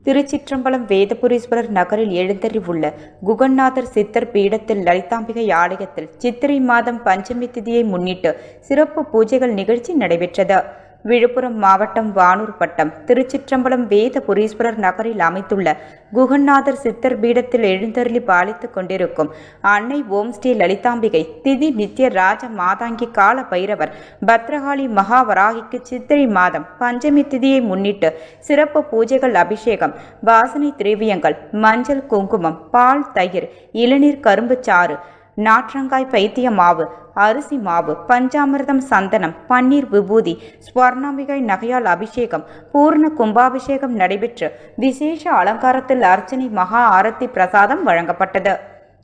திருச்சிற்றம்பலம் வேதபுரீஸ்வரர் நகரில் எழுந்தருளியுள்ள குகநாதர் சித்தர் பீடத்தில் லலிதாம்பிகை ஆலயத்தில் சித்திரை மாதம் பஞ்சமி திதியை முன்னிட்டு சிறப்பு பூஜைகள் நிகழ்ச்சி நடைபெற்றது. விழுப்புரம் மாவட்டம் வானூர் வட்டம் திருச்சிற்றம்பலம் வேதபுரீஸ்வரர் நகரில் அமைத்துள்ள குகநாதர் சித்தர் பீடத்தில் எழுந்தருளி பாலித்துக் கொண்டிருக்கும் அன்னை ஓம் ஸ்ரீ லலிதாம்பிகை திதி நித்திய ராஜ மாதாங்கி கால பைரவர் பத்ரகாளி மகாவராகிக்கு சித்திரை மாதம் பஞ்சமி திதியை முன்னிட்டு சிறப்பு பூஜைகள், அபிஷேகம், வாசனை திரவியங்கள், மஞ்சள், குங்குமம், பால், தயிர், இளநீர், கரும்பு சாறு, நாற்றங்காய், பைத்திய மாவு, அரிசி மாவு, பஞ்சாமிர்தம், சந்தனம், பன்னீர், விபூதி, ஸ்வர்ணாம்பிகை நகையால் அபிஷேகம், பூர்ண கும்பாபிஷேகம் நடைபெற்று விசேஷ அலங்காரத்தில் அர்ச்சனை, மகா ஆரத்தி பிரசாதம் வழங்கப்பட்டது.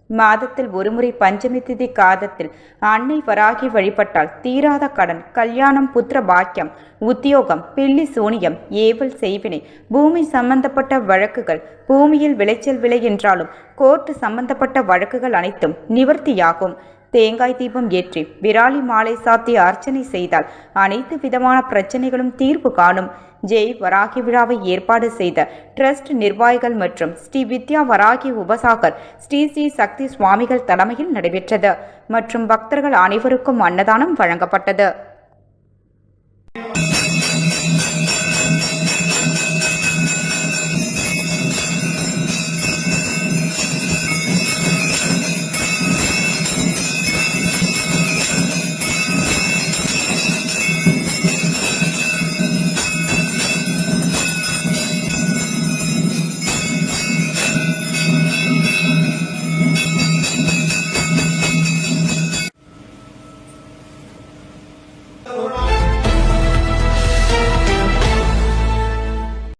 மாதத்தில் ஒருமுறை பஞ்சமி திதி காதத்தில் அன்னை வராகி வழிபட்டால் தீராத கடன், கல்யாணம், புத்திர பாக்கியம், உத்தியோகம், பில்லி சூனியம், ஏவல் செய்வினை, பூமி சம்பந்தப்பட்ட வழக்குகள், பூமியில் விளைச்சல் விலை என்றாலும் கோர்ட்டு சம்பந்தப்பட்ட வழக்குகள் அனைத்தும் நிவர்த்தியாகும். தேங்காய் தீபம் ஏற்றி விராலி மாலை சாத்தி அர்ச்சனை செய்தால் அனைத்து விதமான பிரச்சனைகளும் தீர்வு காணும். ஜெய் வராகி விழாவை ஏற்பாடு செய்த டிரஸ்ட் நிர்வாகிகள் மற்றும் ஸ்ரீ வித்யா வராகி உபசாகர் ஸ்ரீ ஸ்ரீ சக்தி சுவாமிகள் தலைமையில் நடைபெற்றது மற்றும் பக்தர்கள் அனைவருக்கும் அன்னதானம் வழங்கப்பட்டது.